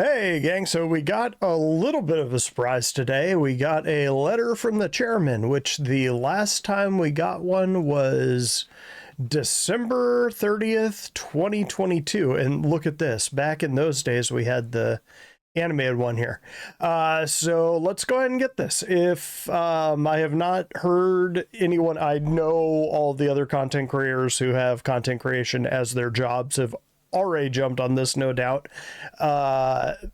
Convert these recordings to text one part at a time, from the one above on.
Hey, gang, so we got a little bit of a surprise today. We got a letter from the chairman, which the last time we got one was December 30th, 2022. And look at this. Back in those days, we had the animated one here. So let's go ahead and get this. If I have not heard anyone, I know all the other content creators who have content creation as their jobs have already jumped on this, no doubt.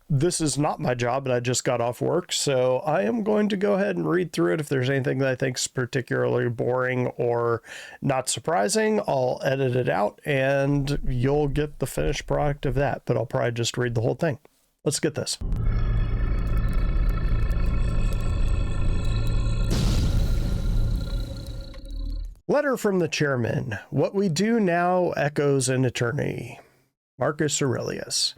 This is not my job, and I just got off work, so I am going to go ahead and read through it. If there's anything that I think is particularly boring or not surprising, I'll edit it out and you'll get the finished product of that, but I'll probably just read the whole thing. Let's get this. Letter from the chairman. What we do now echoes in eternity. Marcus Aurelius.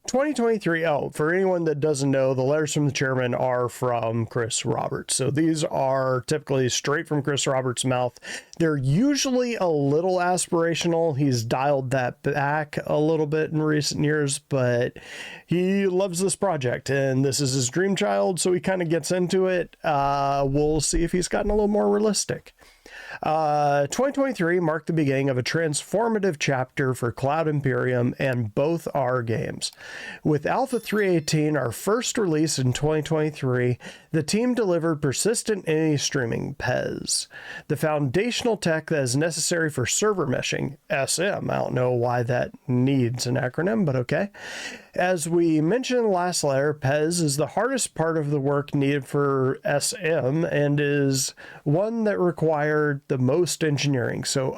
2023. Oh, for anyone that doesn't know, the letters from the chairman are from Chris Roberts. So these are typically straight from Chris Roberts' mouth. They're usually a little aspirational. He's dialed that back a little bit in recent years, but he loves this project and this is his dream child. So he kind of gets into it. We'll see if he's gotten a little more realistic. 2023 marked the beginning of a transformative chapter for Cloud Imperium and both our games. With Alpha 3.18, our first release in 2023, the team delivered persistent entity streaming, PES, the foundational tech that is necessary for server meshing, SM. I don't know why that needs an acronym, but okay. As we mentioned in the last letter, PES is the hardest part of the work needed for SM and is one that required the most engineering. So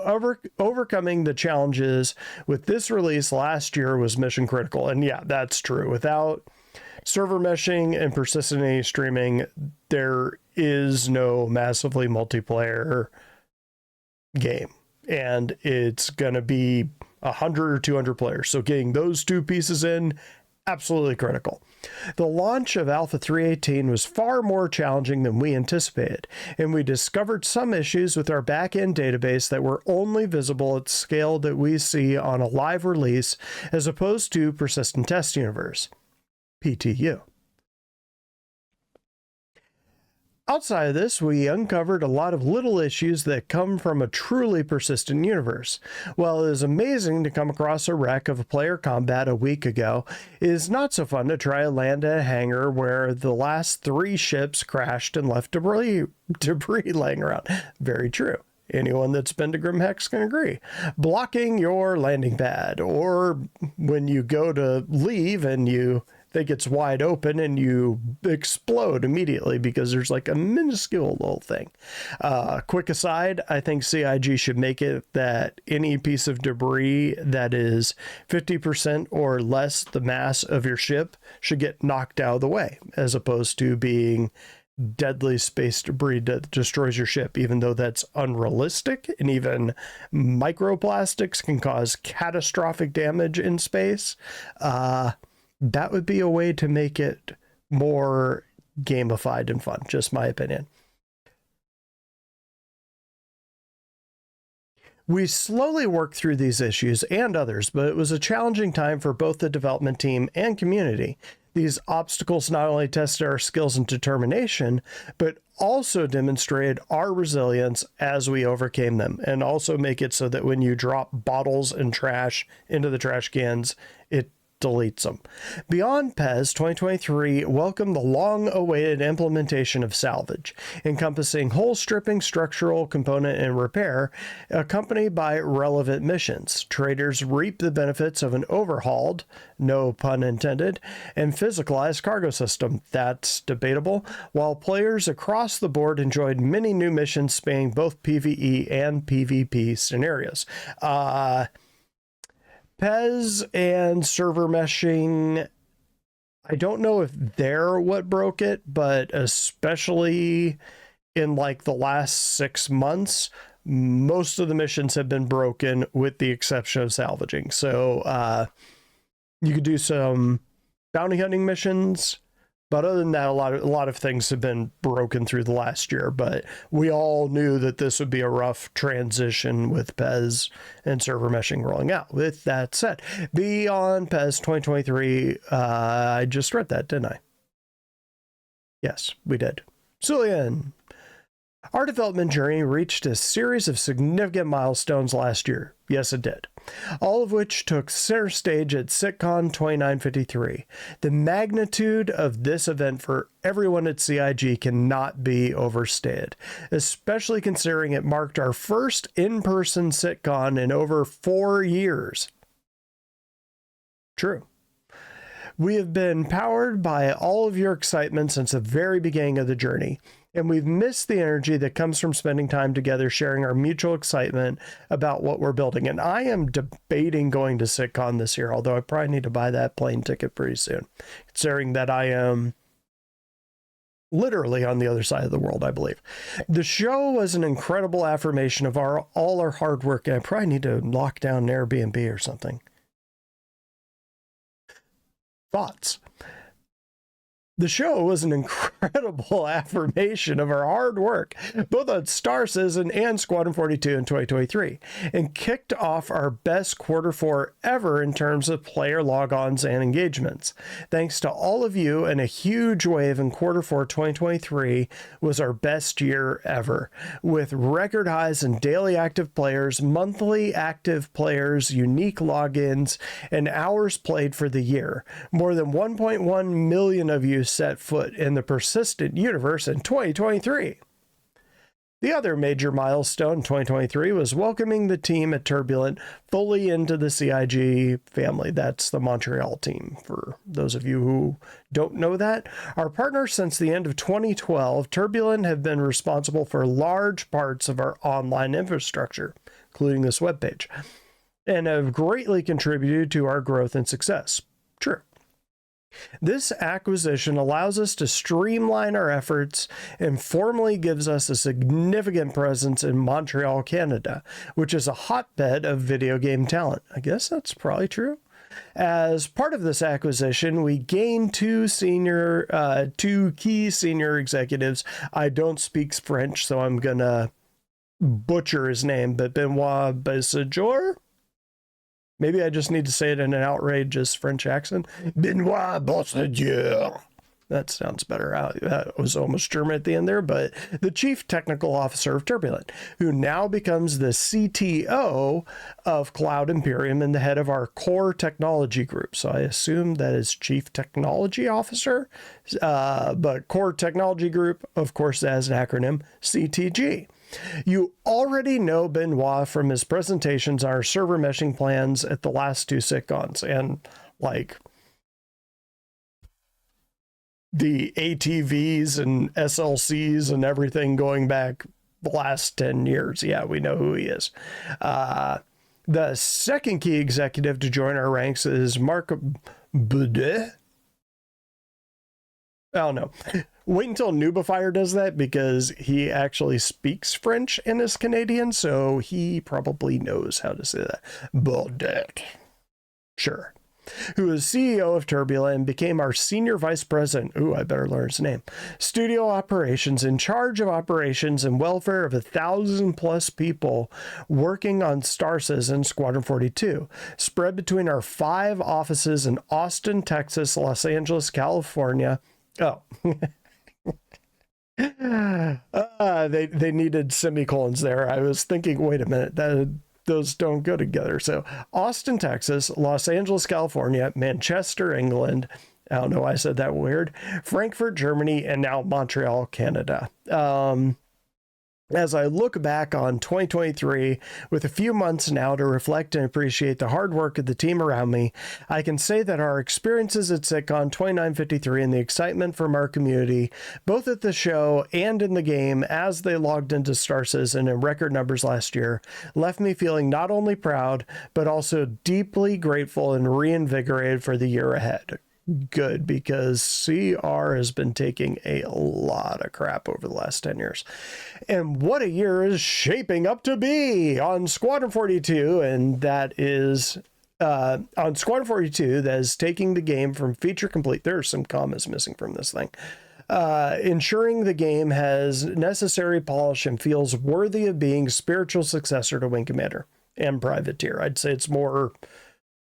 overcoming the challenges with this release last year was mission critical. And yeah, that's true. Without server meshing and persistent entity streaming, there is no massively multiplayer game. And it's going to be 100 or 200 players. So getting those two pieces in, absolutely critical. The launch of Alpha 3.18 was far more challenging than we anticipated, and we discovered some issues with our back-end database that were only visible at the scale that we see on a live release as opposed to persistent test universe, PTU. Outside of this, we uncovered a lot of little issues that come from a truly persistent universe. While it is amazing to come across a wreck of a player combat a week ago, it is not so fun to try to land at a hangar where the last 3 ships crashed and left debris laying around. Very true. Anyone that's been to Grimhex can agree. Blocking your landing pad, or when you go to leave and you think it's wide open and you explode immediately because there's like a minuscule little thing. Quick aside, I think CIG should make it that any piece of debris that is 50% or less the mass of your ship should get knocked out of the way, as opposed to being deadly space debris that destroys your ship, even though that's unrealistic, and even microplastics can cause catastrophic damage in space. That would be a way to make it more gamified and fun, just my opinion. We slowly worked through these issues and others, but it was a challenging time for both the development team and community. These obstacles not only tested our skills and determination, but also demonstrated our resilience as we overcame them, and also make it so that when you drop bottles and trash into the trash cans, it deletes them. Beyond PES, 2023 welcomed the long-awaited implementation of salvage, encompassing hull stripping, structural component, and repair, accompanied by relevant missions. Traders reap the benefits of an overhauled, no pun intended, and physicalized cargo system. That's debatable, while players across the board enjoyed many new missions spanning both PvE and PvP scenarios. PES and server meshing, I don't know if they're what broke it, but especially in like the last 6 months, most of the missions have been broken with the exception of salvaging. So you could do some bounty hunting missions But other than that, a lot of things have been broken through the last year. But we all knew that this would be a rough transition with PES and server meshing rolling out. With that said, beyond PES 2023, I just read that, didn't I? Yes, we did. Cillian. Our development journey reached a series of significant milestones last year. Yes, it did. All of which took center stage at SitCon 2953. The magnitude of this event for everyone at CIG cannot be overstated, especially considering it marked our first in-person SitCon in over 4 years. True. We have been powered by all of your excitement since the very beginning of the journey, and we've missed the energy that comes from spending time together sharing our mutual excitement about what we're building. And I am debating going to SitCon this year, although I probably need to buy that plane ticket pretty soon, considering that I am literally on the other side of the world, I believe. The show was an incredible affirmation of all our hard work, and I probably need to lock down an Airbnb or something. Thoughts? The show was an incredible affirmation of our hard work, both on Star Citizen and Squadron 42 in 2023, and kicked off our best Q4 ever in terms of player logons and engagements. Thanks to all of you, and a huge wave in Q4 2023 was our best year ever, with record highs in daily active players, monthly active players, unique logins, and hours played for the year. More than 1.1 million of you set foot in the persistent universe in 2023. The other major milestone in 2023 was welcoming the team at Turbulent fully into the CIG family. That's the Montreal team, for those of you who don't know that. Our partners since the end of 2012, Turbulent have been responsible for large parts of our online infrastructure, including this webpage, and have greatly contributed to our growth and success. True. This acquisition allows us to streamline our efforts and formally gives us a significant presence in Montreal, Canada, which is a hotbed of video game talent. I guess that's probably true. As part of this acquisition, we gained two key senior executives. I don't speak French, so I'm gonna butcher his name, but Benoit Bassajor? Maybe I just need to say it in an outrageous French accent. Benoit Bassajor. That sounds better. I was almost German at the end there, but the Chief Technical Officer of Turbulent, who now becomes the CTO of Cloud Imperium and the head of our core technology group. So I assume that is Chief Technology Officer, but core technology group, of course, as an acronym, CTG. You already know Benoit from his presentations on our server meshing plans at the last two SitCons, and like the ATVs and SLCs and everything going back the last 10 years. Yeah, we know who he is. The second key executive to join our ranks is Marc Boudet. I don't know. Wait until Noobifier does that, because he actually speaks French and is Canadian, so he probably knows how to say that. Baudet. Sure. Who is CEO of Turbulent and became our senior vice president. Ooh, I better learn his name. Studio operations, in charge of operations and welfare of 1,000+ people working on Star Citizen Squadron 42, spread between our 5 offices in Austin, Texas, Los Angeles, California. Oh. They needed semicolons there. I was thinking, wait a minute, those don't go together. So Austin, Texas, Los Angeles, California, Manchester, England. I don't know why I said that weird. Frankfurt, Germany, and now Montreal, Canada. As I look back on 2023, with a few months now to reflect and appreciate the hard work of the team around me, I can say that our experiences at SitCon 2953 and the excitement from our community, both at the show and in the game as they logged into Star Citizen in record numbers last year, left me feeling not only proud, but also deeply grateful and reinvigorated for the year ahead. Good, because CR has been taking a lot of crap over the last 10 years. And what a year is shaping up to be on Squadron 42, and that is on Squadron 42 that is taking the game from feature complete. There are some commas missing from this thing. Ensuring the game has necessary polish and feels worthy of being spiritual successor to Wing Commander and Privateer. I'd say it's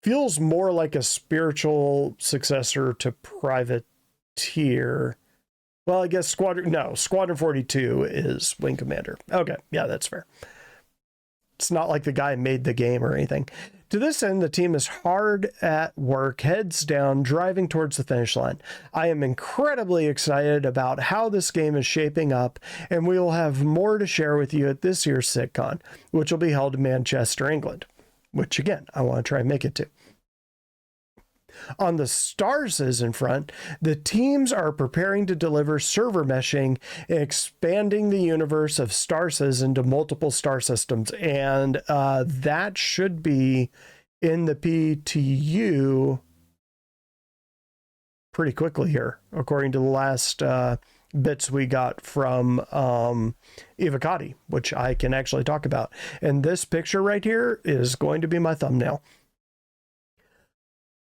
feels more like a spiritual successor to Privateer. Well, I guess Squadron 42 is Wing Commander. Okay, yeah, that's fair. It's not like the guy made the game or anything. To this end, the team is hard at work, heads down, driving towards the finish line. I am incredibly excited about how this game is shaping up, and we will have more to share with you at this year's SitCon, which will be held in Manchester, England, which again, I want to try and make it to. On the Star Citizen front, the teams are preparing to deliver server meshing, expanding the universe of Star Citizen to multiple star systems, and that should be in the PTU pretty quickly here, according to the last bits we got from Evocati, which I can actually talk about. And this picture right here is going to be my thumbnail.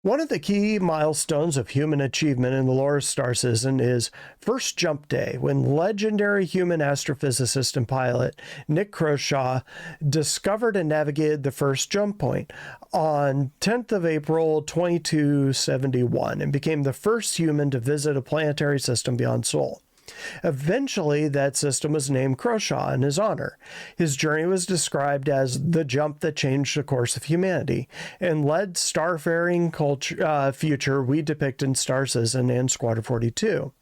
One of the key milestones of human achievement in the lore of Star Citizen is First Jump Day, when legendary human astrophysicist and pilot Nick Croshaw discovered and navigated the first jump point on 10th of April 2271 and became the first human to visit a planetary system beyond Sol. Eventually, that system was named Croshaw in his honor. His journey was described as the jump that changed the course of humanity and led starfaring future we depict in Star Citizen and Squadron 42.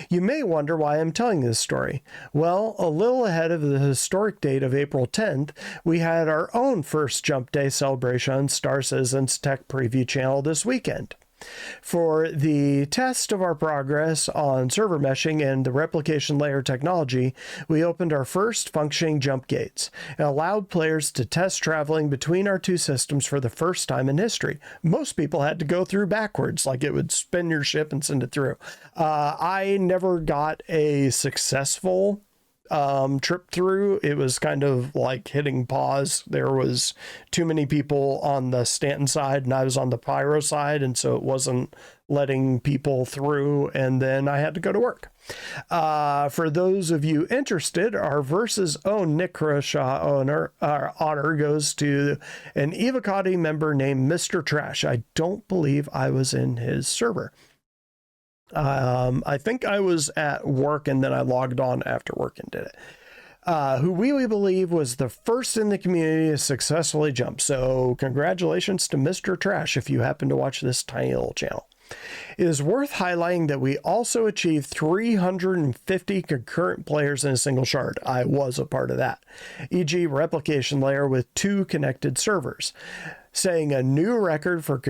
You may wonder why I'm telling this story. Well, a little ahead of the historic date of April 10th, we had our own first Jump Day celebration on Star Citizen's Tech Preview channel this weekend. For the test of our progress on server meshing and the replication layer technology, we opened our first functioning jump gates and allowed players to test traveling between our two systems for the first time in history. Most people had to go through backwards, like it would spin your ship and send it through. I never got a successful trip through. It was kind of like hitting pause. There was too many people on the Stanton side and I was on the Pyro side, and so it wasn't letting people through, and then I had to go to work. For those of you interested, our Versus own Nick Croshaw honor goes to an Evocati member named Mr. Trash. I don't believe I was in his server. I think I was at work and then I logged on after work and did it. Who we believe was the first in the community to successfully jump. So congratulations to Mr. Trash if you happen to watch this tiny little channel. It is worth highlighting that we also achieved 350 concurrent players in a single shard. I was a part of that, e.g. replication layer with 2 connected servers, setting a new record for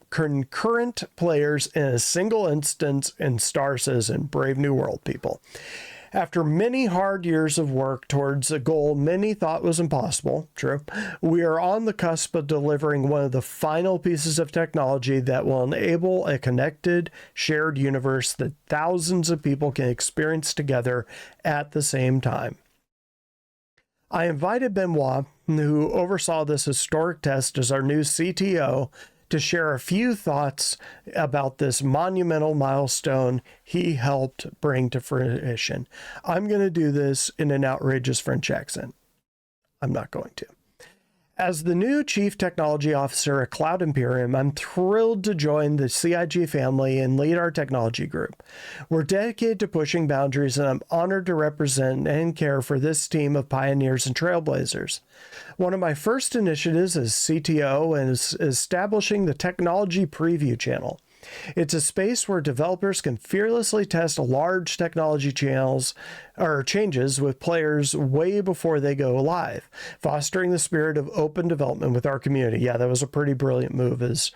concurrent players in a single instance in Star Citizen. Brave new world, people. After many hard years of work towards a goal many thought was impossible, true, we are on the cusp of delivering one of the final pieces of technology that will enable a connected, shared universe that thousands of people can experience together at the same time. I invited Benoit, who oversaw this historic test as our new CTO, to share a few thoughts about this monumental milestone he helped bring to fruition. I'm going to do this in an outrageous French accent. I'm not going to. As the new Chief Technology Officer at Cloud Imperium, I'm thrilled to join the CIG family and lead our technology group. We're dedicated to pushing boundaries, and I'm honored to represent and care for this team of pioneers and trailblazers. One of my first initiatives as CTO is establishing the Technology Preview channel. It's a space where developers can fearlessly test large technology changes with players way before they go live, fostering the spirit of open development with our community. Yeah, that was a pretty brilliant move. As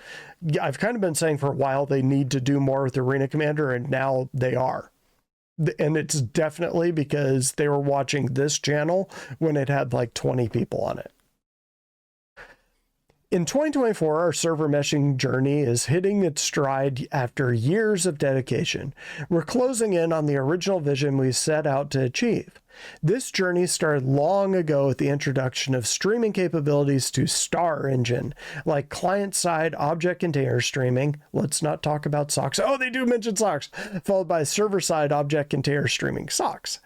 I've kind of been saying for a while, they need to do more with Arena Commander, and now they are. And it's definitely because they were watching this channel when it had like 20 people on it. In 2024, our server meshing journey is hitting its stride after years of dedication. We're closing in on the original vision we set out to achieve. This journey started long ago with the introduction of streaming capabilities to Star Engine, like client-side object container streaming. Let's not talk about socks. Oh, they do mention socks, followed by server-side object container streaming, socks,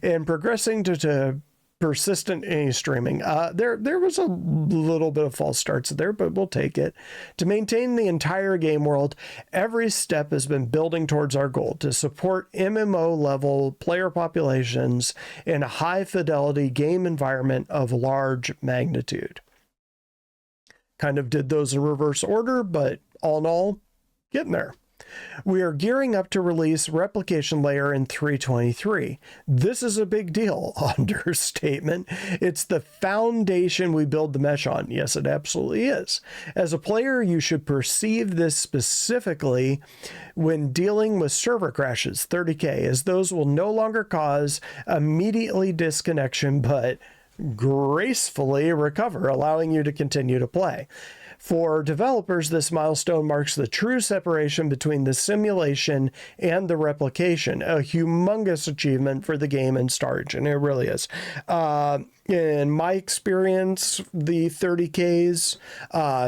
and progressing to persistent streaming. There was a little bit of false starts there, but we'll take it. To maintain the entire game world, every step has been building towards our goal to support MMO level player populations in a high fidelity game environment of large magnitude. Kind of did those in reverse order, but all in all, getting there. We are gearing up to release Replication Layer in 3.23. This is a big deal, understatement. It's the foundation we build the mesh on. Yes, it absolutely is. As a player, you should perceive this specifically when dealing with server crashes, 30K, as those will no longer cause immediately disconnection, but gracefully recover, allowing you to continue to play. For developers, this milestone marks the true separation between the simulation and the replication, a humongous achievement for the game and Star Engine. It really is. In my experience, the 30Ks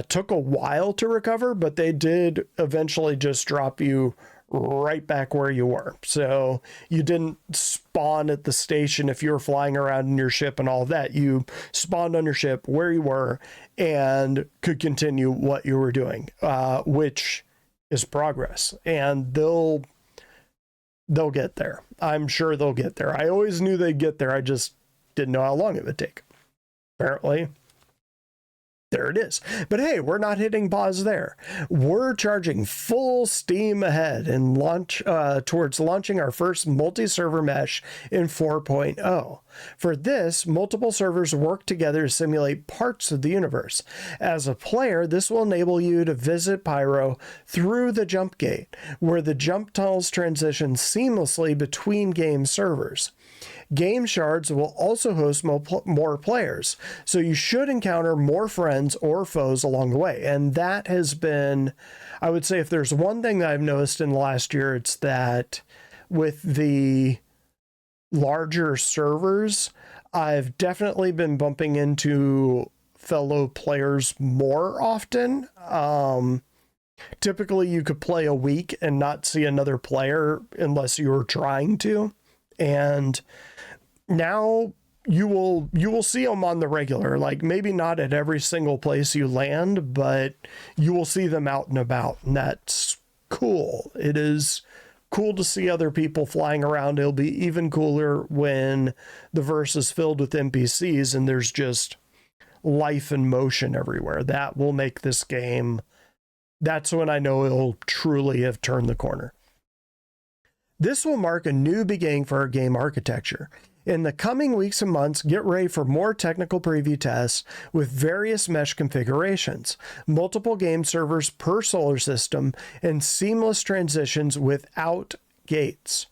took a while to recover, but they did eventually just drop you right back where you were. So you didn't spawn at the station if you were flying around in your ship and all of that. You spawned on your ship where you were and could continue what you were doing, which is progress. And they'll get there. I'm sure they'll get there. I always knew they'd get there. I just didn't know how long it would take. Apparently, there it is. But hey, we're not hitting pause there. We're charging full steam ahead and towards launching our first multi-server mesh in 4.0. For this, multiple servers work together to simulate parts of the universe. As a player, this will enable you to visit Pyro through the jump gate, where the jump tunnels transition seamlessly between game servers. Game shards will also host more players, so you should encounter more friends or foes along the way. And that has been, I would say, if there's one thing that I've noticed in the last year, it's that with the larger servers, I've definitely been bumping into fellow players more often. Typically, you could play a week and not see another player unless you were trying to. And now you will see them on the regular, like maybe not at every single place you land, but you will see them out and about, and that's cool. It is cool to see other people flying around. It'll be even cooler when the verse is filled with NPCs and there's just life and motion everywhere. That will make this game, that's when I know it'll truly have turned the corner. This will mark a new beginning for our game architecture. In the coming weeks and months, get ready for more technical preview tests with various mesh configurations, multiple game servers per solar system, and seamless transitions without gates.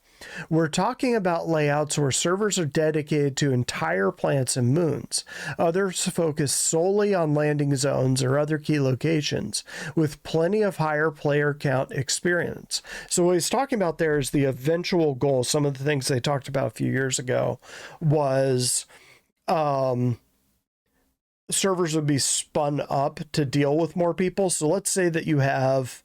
We're talking about layouts where servers are dedicated to entire planets and moons. Others focus solely on landing zones or other key locations, with plenty of higher player count experience. So what he's talking about there is the eventual goal. Some of the things they talked about a few years ago was servers would be spun up to deal with more people. So let's say that you have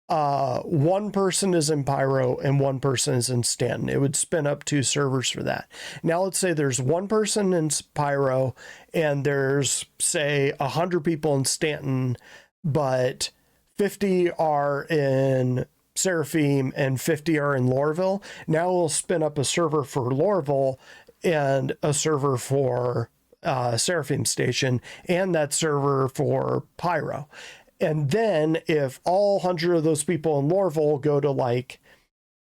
one person is in Pyro and one person is in Stanton. It would spin up two servers for that. Now let's say there's one person in Pyro and there's, say, 100 people in Stanton, but 50 are in Seraphim and 50 are in Lorville. Now we'll spin up a server for Lorville and a server for Seraphim Station and that server for Pyro. And then if all 100 of those people in Lorville go to like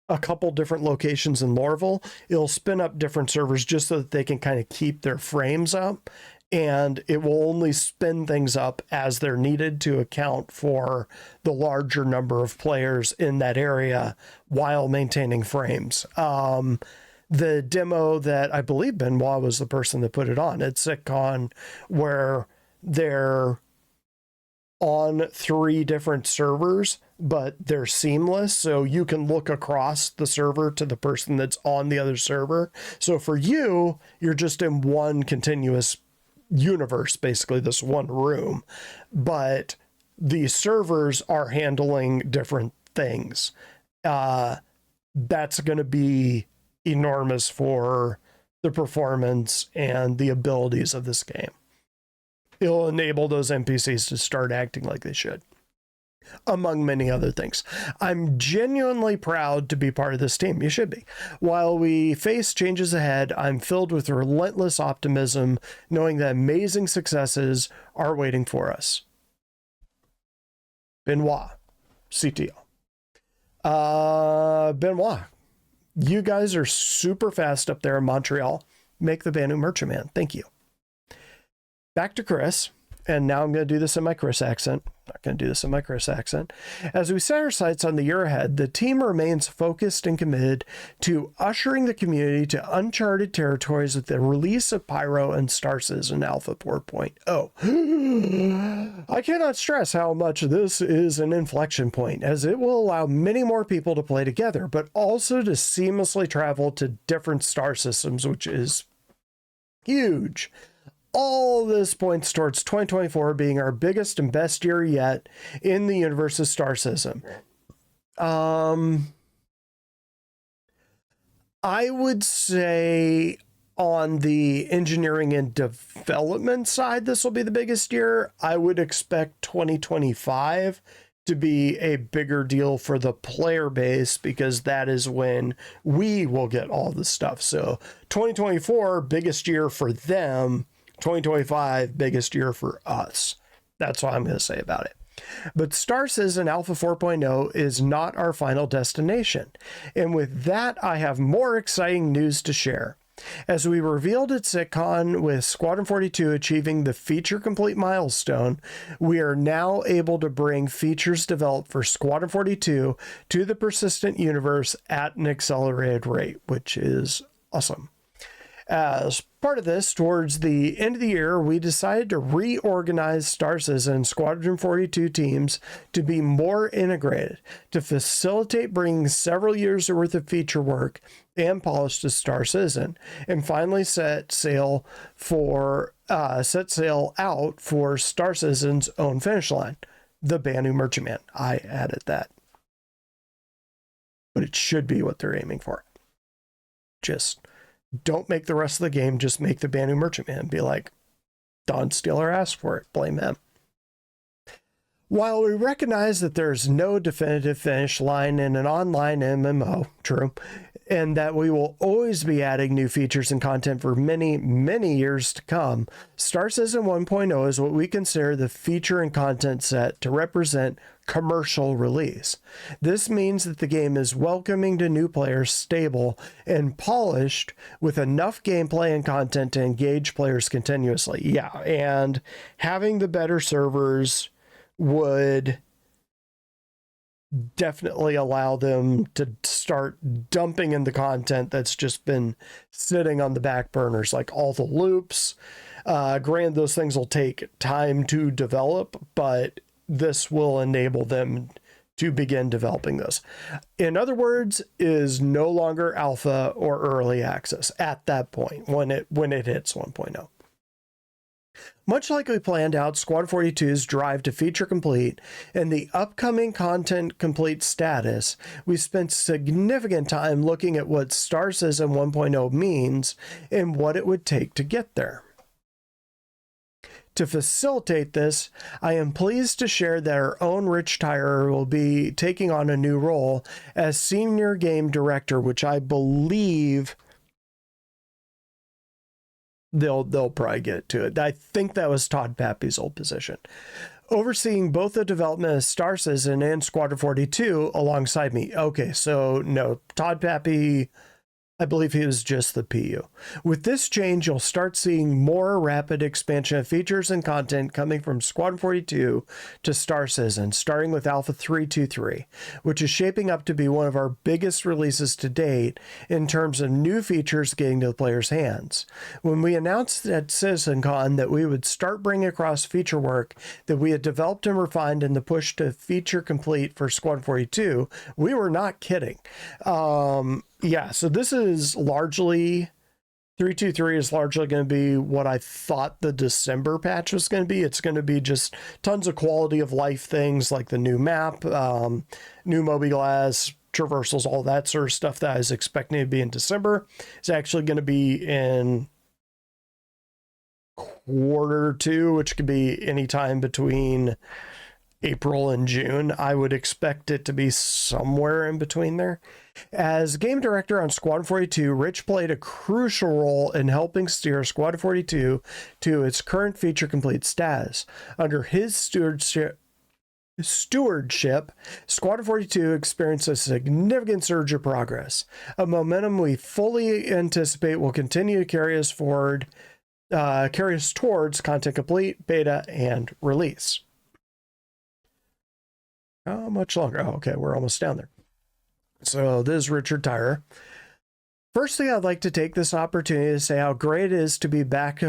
a couple different locations in Lorville, it'll spin up different servers just so that they can kind of keep their frames up. And it will only spin things up as they're needed to account for the larger number of players in that area while maintaining frames. The demo that I believe Benoit was the person that put it on at SitCon, where they're on 3 different servers, but they're seamless. So you can look across the server to the person that's on the other server. So for you, you're just in one continuous universe, basically this one room, but the servers are handling different things. That's going to be enormous for the performance and the abilities of this game. It'll enable those NPCs to start acting like they should, among many other things. I'm genuinely proud to be part of this team. You should be. While we face changes ahead, I'm filled with relentless optimism, knowing that amazing successes are waiting for us. Benoit, CTO. Benoit, you guys are super fast up there in Montreal. Make the Banu Merchantman. Thank you. Back to Chris. And now I'm going to do this in my Chris accent. Not going to do this in my Chris accent. As we set our sights on the year ahead, the team remains focused and committed to ushering the community to uncharted territories with the release of Pyro and Star Citizen Alpha 4.0. I cannot stress how much this is an inflection point, as it will allow many more people to play together, but also to seamlessly travel to different star systems, which is huge. All this points towards 2024 being our biggest and best year yet in the universe of Star System. I would say on the engineering and development side, this will be the biggest year. I would expect 2025 to be a bigger deal for the player base, because that is when we will get all the stuff. So 2024, biggest year for them. 2025, biggest year for us. That's what I'm going to say about it. But Star Citizen Alpha 4.0 is not our final destination. And with that, I have more exciting news to share. As we revealed at SitCon with Squadron 42 achieving the feature complete milestone, we are now able to bring features developed for Squadron 42 to the persistent universe at an accelerated rate, which is awesome. As part of this, towards the end of the year, we decided to reorganize Star Citizen Squadron 42 teams to be more integrated, to facilitate bringing several years worth of feature work and polish to Star Citizen, and finally set sail out for Star Citizen's own finish line, the Banu Merchantman. I added that, but it should be what they're aiming for. Just don't make the rest of the game, just make the Banu Merchantman. Be like, Don Steeler asked for it, blame him. While we recognize that there's no definitive finish line in an online MMO, true, and that we will always be adding new features and content for many, many years to come, Star Citizen 1.0 is what we consider the feature and content set to represent commercial release. This means that the game is welcoming to new players, stable and polished, with enough gameplay and content to engage players continuously. Yeah, and having the better servers would definitely allow them to start dumping in the content that's just been sitting on the back burners, like all the loops. Granted, those things will take time to develop, but this will enable them to begin developing this. In other words, is no longer alpha or early access at that point when it hits 1.0. Much like we planned out Squad 42's drive to feature complete and the upcoming content complete status, we spent significant time looking at what Star Citizen 1.0 means and what it would take to get there. To facilitate this, I am pleased to share that our own Rich Tyrer will be taking on a new role as Senior Game Director, which I believe they'll probably get to it. I think that was Todd Pappy's old position, overseeing both the development of Star Citizen and Squadron 42 alongside me. Okay, so no, Todd Pappy I believe he was just the PU. With this change, you'll start seeing more rapid expansion of features and content coming from Squadron 42 to Star Citizen, starting with Alpha 323, which is shaping up to be one of our biggest releases to date in terms of new features getting to the player's hands. When we announced at CitizenCon that we would start bringing across feature work that we had developed and refined in the push to feature complete for Squadron 42, we were not kidding. Yeah, so this is largely, 323 is largely going to be what I thought the December patch was going to be. It's going to be just tons of quality of life things like the new map, new mobiGlas, traversals, all that sort of stuff that I was expecting to be in December. It's actually going to be in Q2, which could be any time between April and June. I would expect it to be somewhere in between there. As game director on Squadron 42, Rich played a crucial role in helping steer Squadron 42 to its current feature complete status. Under his stewardship, Squadron 42 experienced a significant surge of progress, a momentum we fully anticipate will continue to carry us forward, carry us towards content complete, beta, and release. How much longer? Oh, okay, we're almost down there. So this is Richard Tyrer. Firstly, I'd like to take this opportunity to say how great it is to be back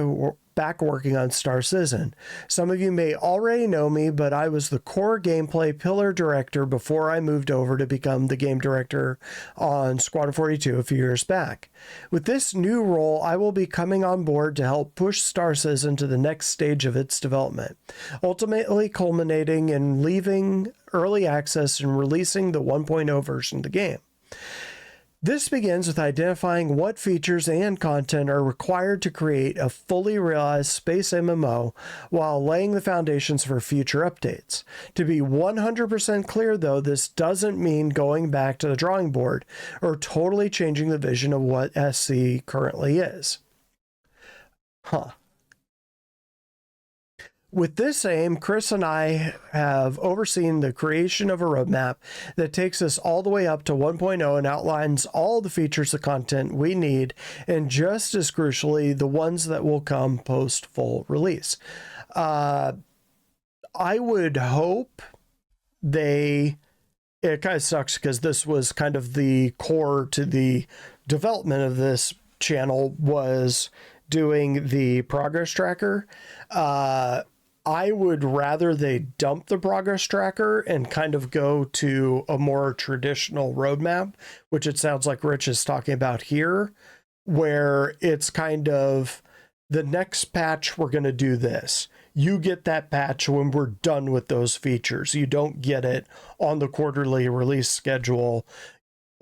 working on Star Citizen. Some of you may already know me, but I was the core gameplay pillar director before I moved over to become the game director on Squadron 42 a few years back. With this new role, I will be coming on board to help push Star Citizen to the next stage of its development, ultimately culminating in leaving early access and releasing the 1.0 version of the game. This begins with identifying what features and content are required to create a fully realized space MMO while laying the foundations for future updates. To be 100% clear though, this doesn't mean going back to the drawing board or totally changing the vision of what SC currently is. With this aim, Chris and I have overseen the creation of a roadmap that takes us all the way up to 1.0 and outlines all the features of content we need, and just as crucially, the ones that will come post full release. I would hope it kind of sucks because this was kind of the core to the development of this channel, was doing the progress tracker. I would rather they dump the progress tracker and kind of go to a more traditional roadmap, which it sounds like Rich is talking about here, where it's kind of the next patch, we're going to do this. You get that patch when we're done with those features. You don't get it on the quarterly release schedule.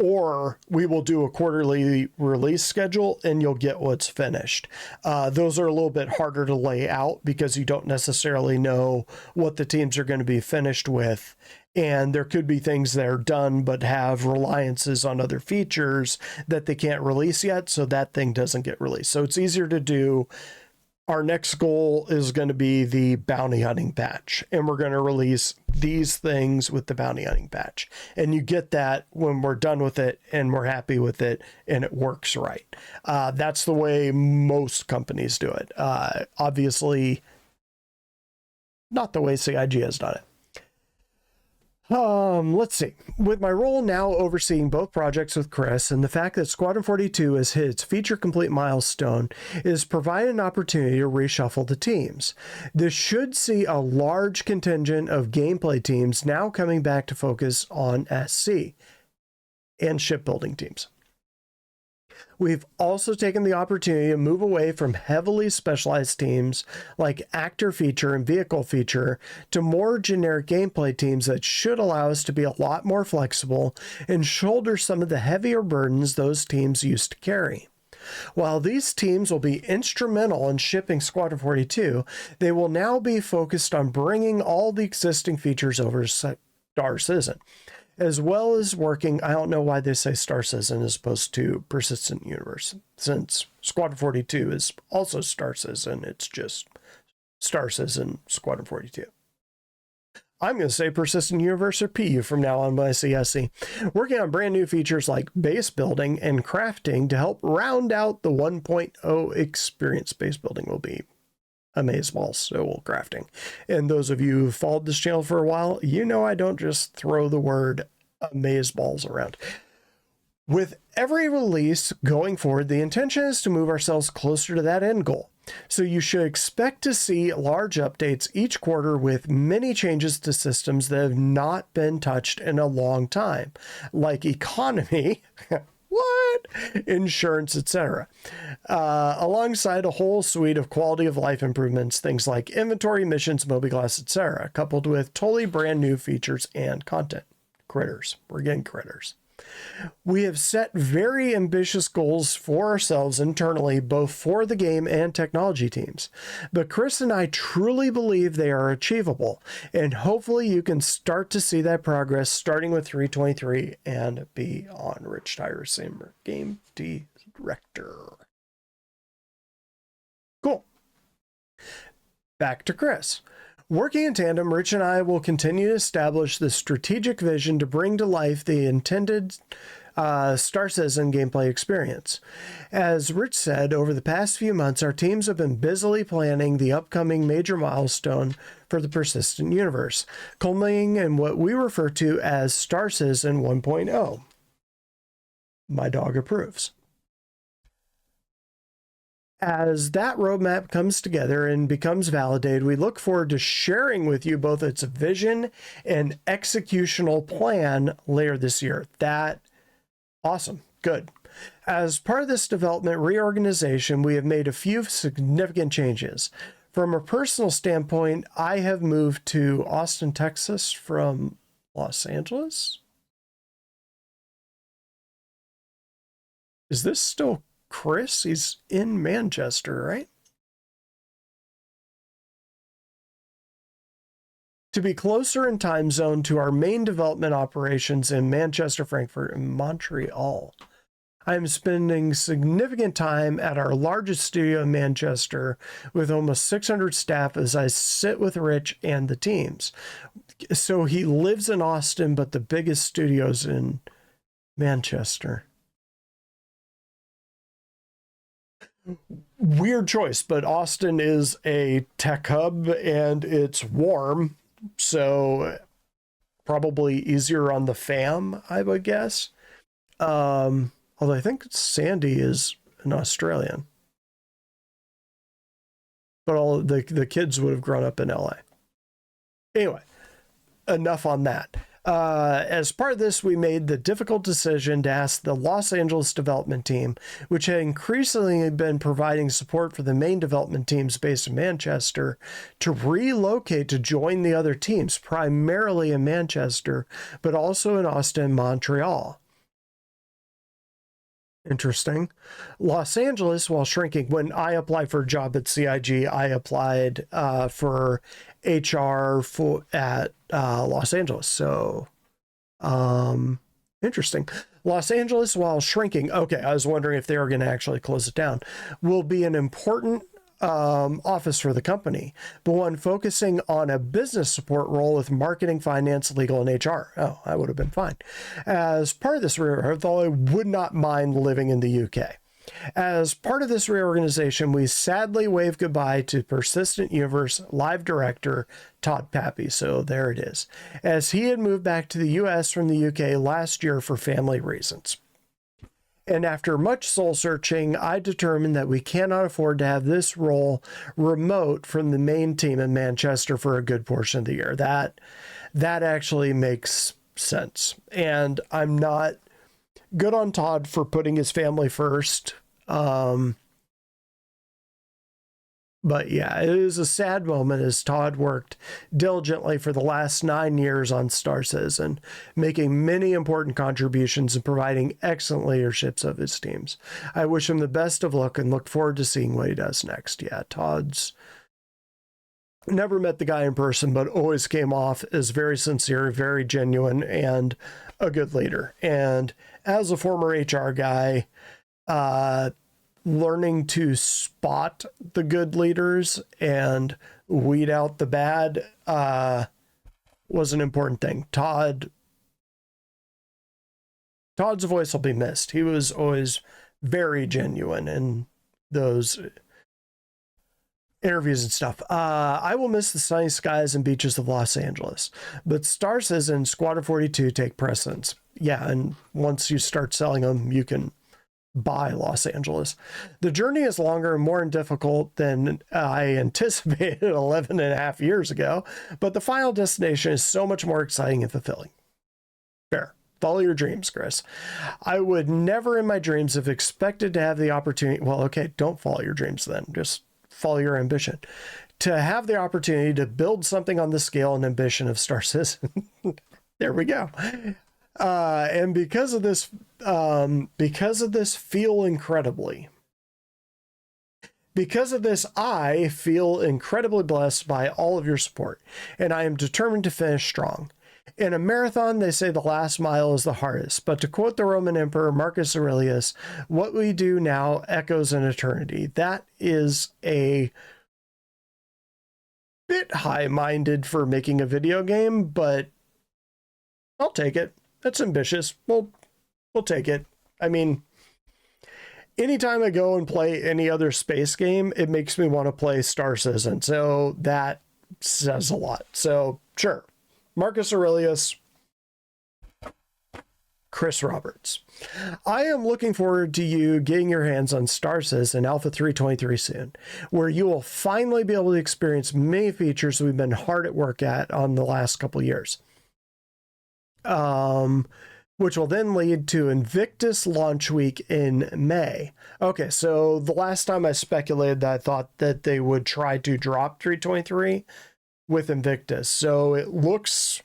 Or we will do a quarterly release schedule and you'll get what's finished. Those are a little bit harder to lay out because you don't necessarily know what the teams are going to be finished with. And there could be things that are done but have reliances on other features that they can't release yet, so that thing doesn't get released. So it's easier to do. Our next goal is going to be the bounty hunting patch, and we're going to release these things with the bounty hunting patch. And you get that when we're done with it and we're happy with it and it works right. That's the way most companies do it. Obviously, not the way CIG has done it. Let's see. With my role now overseeing both projects with Chris, and the fact that Squadron 42 has hit its feature complete milestone, is providing an opportunity to reshuffle the teams. This should see a large contingent of gameplay teams now coming back to focus on SC and shipbuilding teams. We've also taken the opportunity to move away from heavily specialized teams like actor feature and vehicle feature to more generic gameplay teams that should allow us to be a lot more flexible and shoulder some of the heavier burdens those teams used to carry. While these teams will be instrumental in shipping Squadron 42, they will now be focused on bringing all the existing features over to Star Citizen, as well as working, I don't know why they say Star Citizen as opposed to Persistent Universe, since Squadron 42 is also Star Citizen, it's just Star Citizen Squadron 42. I'm going to say Persistent Universe or PU from now on by CSC. Working on brand new features like base building and crafting to help round out the 1.0 experience. Base building will be amazeballs, so will crafting. And those of you who've followed this channel for a while, you know I don't just throw the word amazeballs around. With every release going forward, the intention is to move ourselves closer to that end goal. So you should expect to see large updates each quarter with many changes to systems that have not been touched in a long time, like economy, what? Insurance, etc. Alongside a whole suite of quality of life improvements, things like inventory, missions, mobiGlas, etc., coupled with totally brand new features and content. Critters. We're getting critters. We have set very ambitious goals for ourselves internally, both for the game and technology teams. But Chris and I truly believe they are achievable, and hopefully you can start to see that progress starting with 323 and beyond. Rich Tyresim, Game Director. Cool. Back to Chris. Working in tandem, Rich and I will continue to establish the strategic vision to bring to life the intended Star Citizen gameplay experience. As Rich said, over the past few months, our teams have been busily planning the upcoming major milestone for the Persistent Universe, culminating in what we refer to as Star Citizen 1.0. My dog approves. As that roadmap comes together and becomes validated, we look forward to sharing with you both its vision and executional plan later this year. Awesome. Good. As part of this development reorganization, we have made a few significant changes. From a personal standpoint, I have moved to Austin, Texas from Los Angeles. Is this still Chris? He's in Manchester, right? To be closer in time zone to our main development operations in Manchester, Frankfurt, and Montreal. I am spending significant time at our largest studio in Manchester with almost 600 staff as I sit with Rich and the teams. So he lives in Austin, but the biggest studio's in Manchester. Weird choice, but Austin is a tech hub and it's warm, so probably easier on the fam, I would guess. Although I think Sandy is an Australian, but all the kids would have grown up in LA. Anyway, enough on that. As part of this, we made the difficult decision to ask the Los Angeles development team, which had increasingly been providing support for the main development teams based in Manchester, to relocate to join the other teams, primarily in Manchester, but also in Austin and Montreal. Interesting. Los Angeles, while shrinking, when I applied for a job at CIG, I applied for HR at Los Angeles. So, interesting. Los Angeles, while shrinking, okay, I was wondering if they were going to actually close it down, will be an important office for the company, but one focusing on a business support role with marketing, finance, legal, and HR. Oh, I would have been fine. As part of this though I would not mind living in the UK. As part of this reorganization, we sadly waved goodbye to Persistent Universe live director Todd Pappy. So there it is, as he had moved back to the US from the UK last year for family reasons. And after much soul searching, I determined that we cannot afford to have this role remote from the main team in Manchester for a good portion of the year. That actually makes sense. And I'm not good on Todd for putting his family first. But yeah, it is a sad moment as Todd worked diligently for the last 9 years on Star Citizen, making many important contributions and providing excellent leaderships of his teams. I wish him the best of luck and look forward to seeing what he does next. Yeah, Todd's never met the guy in person, but always came off as very sincere, very genuine, and a good leader. And as a former HR guy, learning to spot the good leaders and weed out the bad was an important thing. Todd's voice will be missed. He was always very genuine in those interviews and stuff. I will miss the sunny skies and beaches of Los Angeles, but Star Citizen Squadron 42 take precedence. Yeah, and once you start selling them, you can buy Los Angeles. The journey is longer and more difficult than I anticipated 11 and a half years ago, but the final destination is so much more exciting and fulfilling. Fair. Follow your dreams, Chris. I would never in my dreams have expected to have the opportunity. Well, okay, don't follow your dreams then. Just follow your ambition. To have the opportunity to build something on the scale and ambition of Star Citizen. There we go. And because of this, feel incredibly. Because of this, I feel incredibly blessed by all of your support, and I am determined to finish strong. In a marathon, they say the last mile is the hardest, but to quote the Roman Emperor Marcus Aurelius, what we do now echoes in eternity. That is a bit high-minded for making a video game, but I'll take it. That's ambitious. We'll take it. I mean, anytime I go and play any other space game, it makes me want to play Star Citizen. So that says a lot. So sure. Marcus Aurelius, Chris Roberts. I am looking forward to you getting your hands on Star Citizen Alpha 323 soon, where you will finally be able to experience many features we've been hard at work at on the last couple years. Which will then lead to Invictus launch week in May. Okay, so the last time I speculated that I thought that they would try to drop 323 with Invictus. So it looks,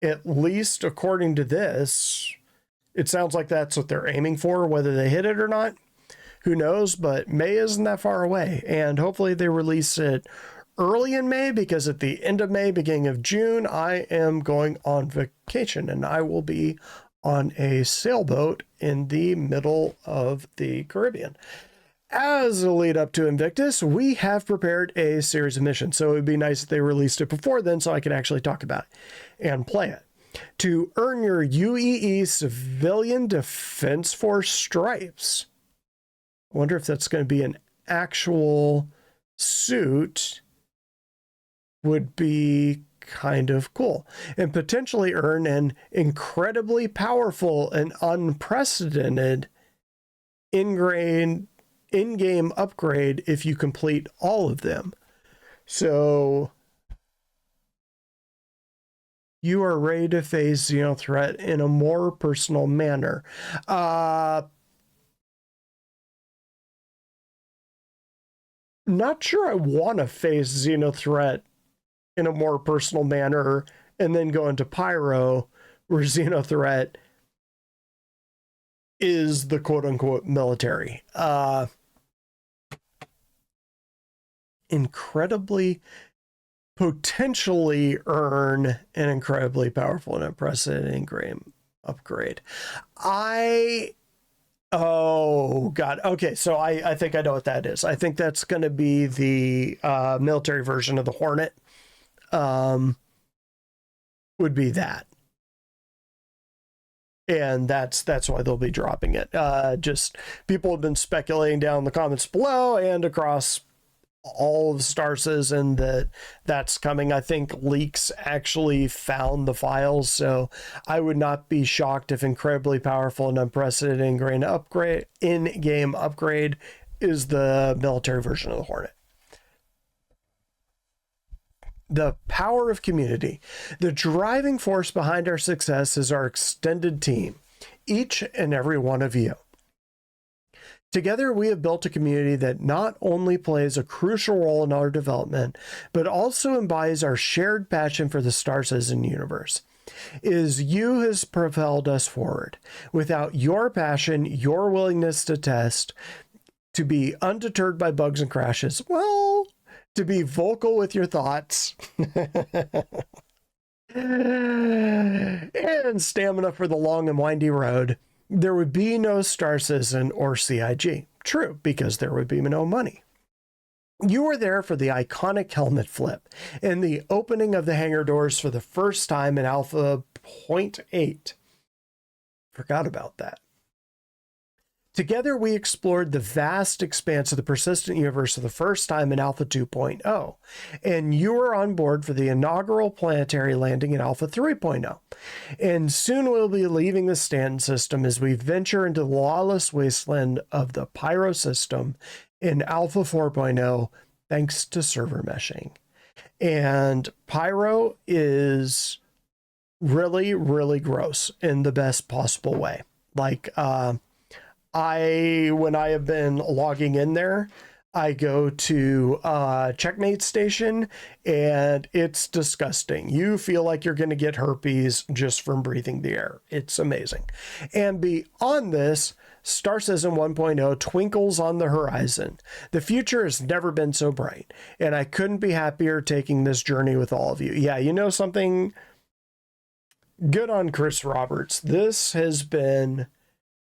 at least according to this, it sounds like that's what they're aiming for. Whether they hit it or not, who knows? But May isn't that far away. And hopefully they release it early in May, because at the end of May, beginning of June, I am going on vacation and I will be on a sailboat in the middle of the Caribbean. As a lead up to Invictus, we have prepared a series of missions. So it would be nice if they released it before then so I can actually talk about it and play it. To earn your UEE Civilian Defense Force stripes. I wonder if that's going to be an actual suit. Would be kind of cool, and potentially earn an incredibly powerful and unprecedented in-game upgrade if you complete all of them. So you are ready to face Xenothreat in a more personal manner. Not sure I want to face Xenothreat in a more personal manner and then go into Pyro, where Xenothreat is the quote-unquote military. Incredibly, potentially earn an incredibly powerful and unprecedented upgrade. Oh, God. Okay, so I think I know what that is. I think that's going to be the military version of the Hornet. Would be that. And that's why they'll be dropping it. Just people have been speculating down in the comments below and across all of Star Citizen that's coming. I think leaks actually found the files, so I would not be shocked if incredibly powerful and unprecedented in-game upgrade is the military version of the Hornet. The power of community. The driving force behind our success is our extended team, each and every one of you. Together, we have built a community that not only plays a crucial role in our development, but also embodies our shared passion for the Star Citizen universe. It is you who has propelled us forward. Without your passion, your willingness to test, to be undeterred by bugs and crashes, well, to be vocal with your thoughts, and stamina for the long and windy road, there would be no Star Citizen or CIG. True, because there would be no money. You were there for the iconic helmet flip and the opening of the hangar doors for the first time in Alpha 0.8. Forgot about that. Together, we explored the vast expanse of the persistent universe for the first time in Alpha 2.0, and you were on board for the inaugural planetary landing in Alpha 3.0. And soon we'll be leaving the Stanton system as we venture into the lawless wasteland of the Pyro system in Alpha 4.0, thanks to server meshing. And Pyro is really, really gross in the best possible way. Like, when I have been logging in there, I go to Checkmate Station and it's disgusting. You feel like you're going to get herpes just from breathing the air. It's amazing. And beyond this, Star System 1.0 twinkles on the horizon. The future has never been so bright, and I couldn't be happier taking this journey with all of you. Yeah, you know something? Good on Chris Roberts. This has been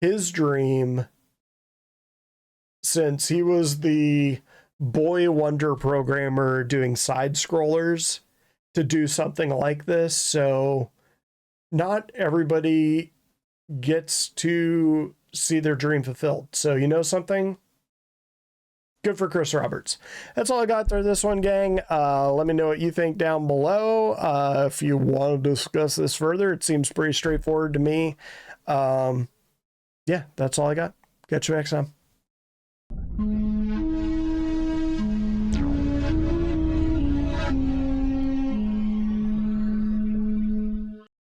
his dream since he was the boy wonder programmer doing side scrollers to do something like this. So not everybody gets to see their dream fulfilled. So you know something? Good for Chris Roberts. That's all I got for this one, gang. Let me know what you think down below. If you want to discuss this further, it seems pretty straightforward to me. Yeah, that's all I got. Catch you next time.